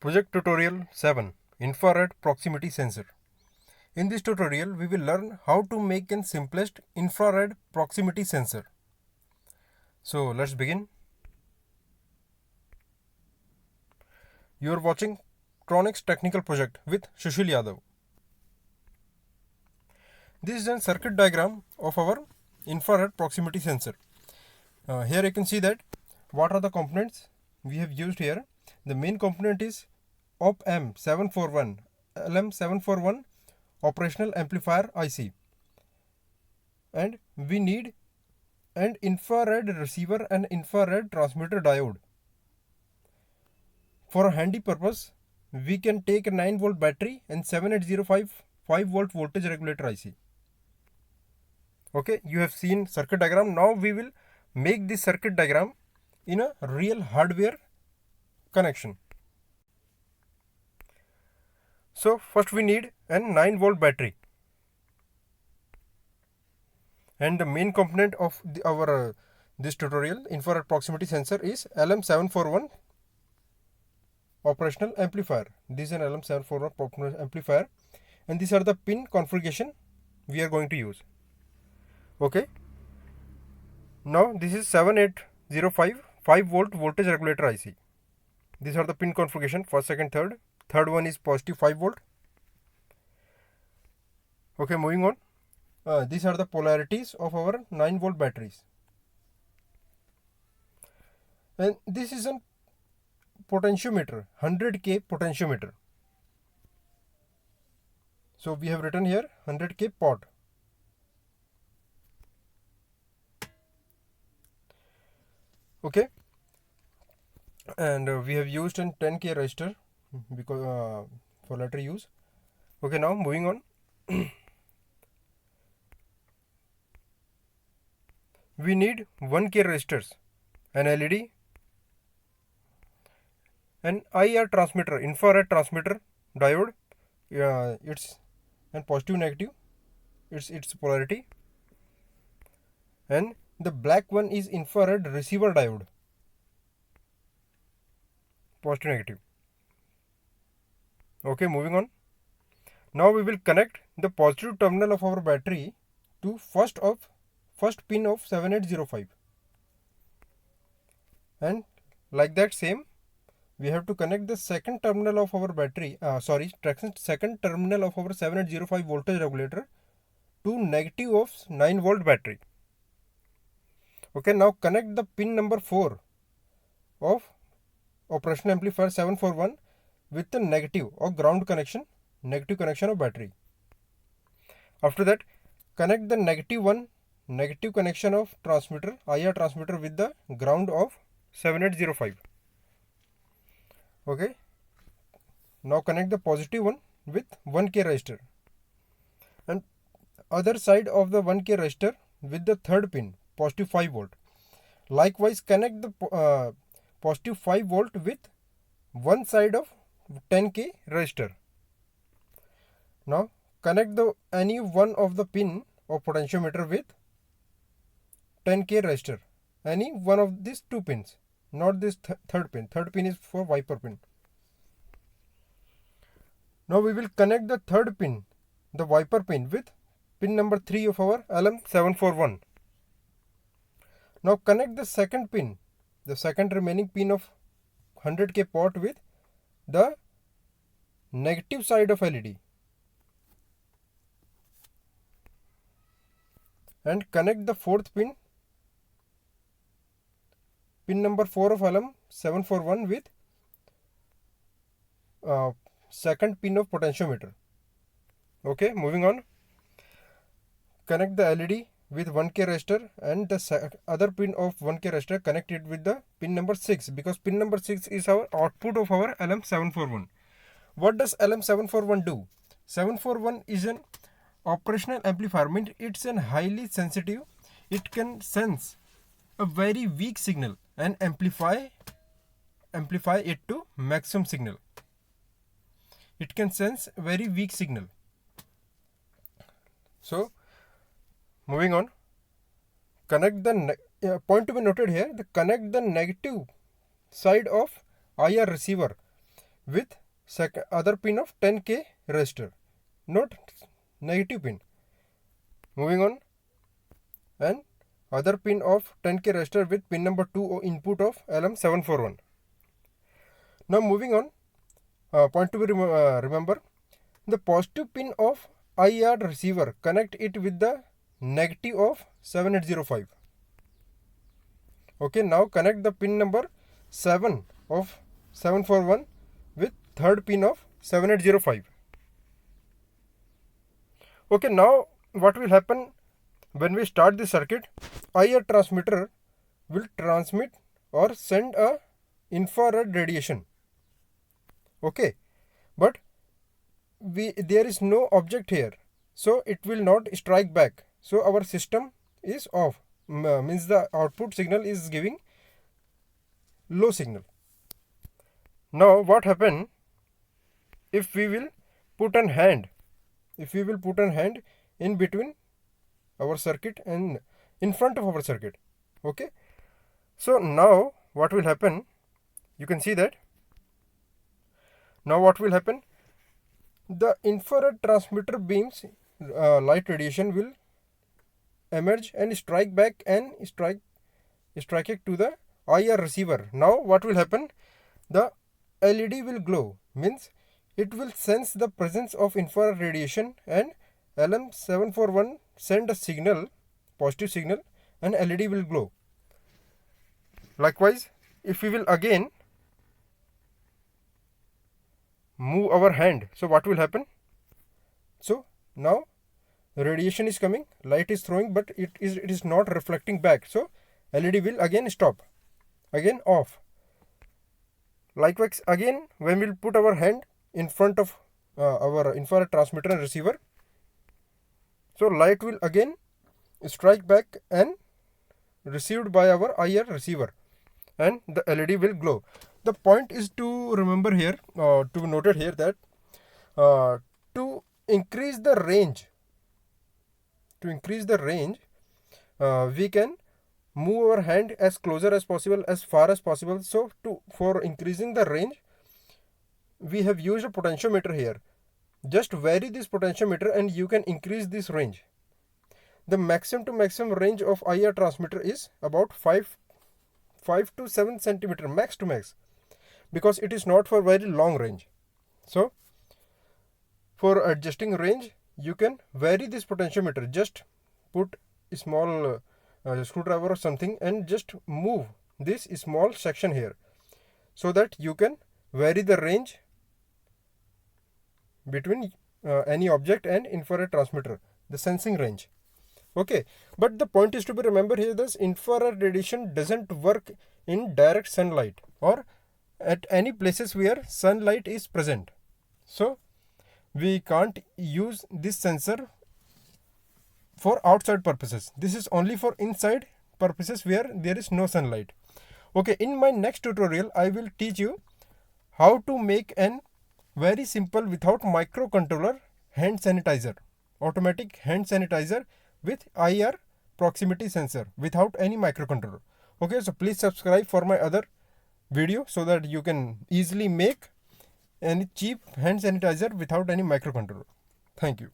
Project Tutorial 7 Infrared Proximity Sensor. In this tutorial, we will learn how to make an simplest infrared proximity sensor. So let's begin. You are watching Tronics Technical Project with Sushil Yadav. This is a circuit diagram of our infrared proximity sensor. Here you can see that what are the components we have used here. The main component is OP-AM 741 LM741 operational amplifier IC, and we need an infrared receiver and infrared transmitter diode. For a handy purpose, we can take a 9-volt battery and 7805 5-volt voltage regulator IC. Okay, you have seen circuit diagram. Now we will make this circuit diagram in a real hardware connection. So first we need a 9-volt battery, and the main component of our this tutorial infrared proximity sensor is LM741 operational amplifier. This is an LM741 operational amplifier, and these are the pin configuration we are going to use. Okay, now this is 7805 5-volt voltage regulator IC. These are the pin configuration, first, second, third. Third one is positive 5 volt. Okay, moving on. These are the polarities of our 9-volt batteries. And this is a potentiometer, 100K potentiometer. So we have written here 100K pot. Okay, and we have used a 10K resistor because for later use. Okay, now moving on. We need 1K resistors, an LED, an IR transmitter, infrared transmitter diode. It's and positive negative, its polarity, and the black one is infrared receiver diode, positive negative. Okay, moving on. Now we will connect the positive terminal of our battery to first pin of 7805, and like that same we have to connect the second terminal of our battery second terminal of our 7805 voltage regulator to negative of 9-volt battery. Okay, now connect the pin number 4 of operational amplifier 741 with the negative or ground connection, negative connection of battery. After that, connect the negative connection of transmitter, IR transmitter, with the ground of 7805. Okay, now connect the positive one with 1K resistor, and other side of the 1K resistor with the third pin, positive 5 volt. Likewise, connect the positive 5 volt with one side of 10K resistor. Now connect any one of the pin of potentiometer with 10K resistor, any one of these two pins, not this third pin. Third pin is for wiper pin. Now we will connect the third pin, the wiper pin, with pin number 3 of our LM741. Now connect the second pin, the second remaining pin of 100K pot, with the negative side of LED, and connect the fourth pin, pin number 4 of LM741, with second pin of potentiometer. Okay, moving on. Connect the LED with 1K resistor, and the other pin of 1K resistor connect it with the pin number 6, because pin number 6 is our output of our LM741. What does LM741 do? 741 is an operational amplifier, means it's an highly sensitive. It can sense a very weak signal and amplify it to maximum signal. It can sense very weak signal. So moving on, connect the point to be noted here, connect the negative side of IR receiver with other pin of 10K resistor, not negative pin. Moving on, and other pin of 10K resistor with pin number 2 input of LM741. Now moving on, point to be remember, the positive pin of IR receiver, connect it with the negative of 7805. Okay, now connect the pin number 7 of 741 with third pin of 7805. Okay, now what will happen when we start the circuit? IR transmitter will transmit or send a infrared radiation. Okay, but there is no object here, so it will not strike back. So our system is off, means the output signal is giving low signal. Now what happen if we will put an hand? If we will put an hand in between our circuit and in front of our circuit. Okay, so now what will happen? You can see that. Now what will happen? The infrared transmitter beams, light radiation will emerge and strike back and strike it to the IR receiver. Now what will happen? The LED will glow, means it will sense the presence of infrared radiation, and LM741 send a signal, positive signal, and LED will glow. Likewise, if we will again move our hand, so what will happen? So now radiation is coming, light is throwing, but it is not reflecting back, so LED will again stop, again off. Likewise, again when we will put our hand in front of our infrared transmitter and receiver, so light will again strike back and received by our IR receiver, and the LED will glow. The point is to remember here, to be noted here, that to increase the range, we can move our hand as closer as possible, as far as possible. So for increasing the range, we have used a potentiometer here. Just vary this potentiometer and you can increase this range. The maximum to maximum range of IR transmitter is about 5 to 7 centimeter, max to max, because it is not for very long range. So for adjusting range, you can vary this potentiometer. Just put a small screwdriver or something and just move this small section here, so that you can vary the range between any object and infrared transmitter, the sensing range. Okay, but the point is to be remembered here, this infrared radiation doesn't work in direct sunlight or at any places where sunlight is present. So we can't use this sensor for outside purposes. This is only for inside purposes where there is no sunlight. Okay, in my next tutorial I will teach you how to make an very simple without microcontroller hand sanitizer, automatic hand sanitizer with IR proximity sensor without any microcontroller. Okay, so please subscribe for my other video so that you can easily make any cheap hand sanitizer without any microcontroller. Thank you.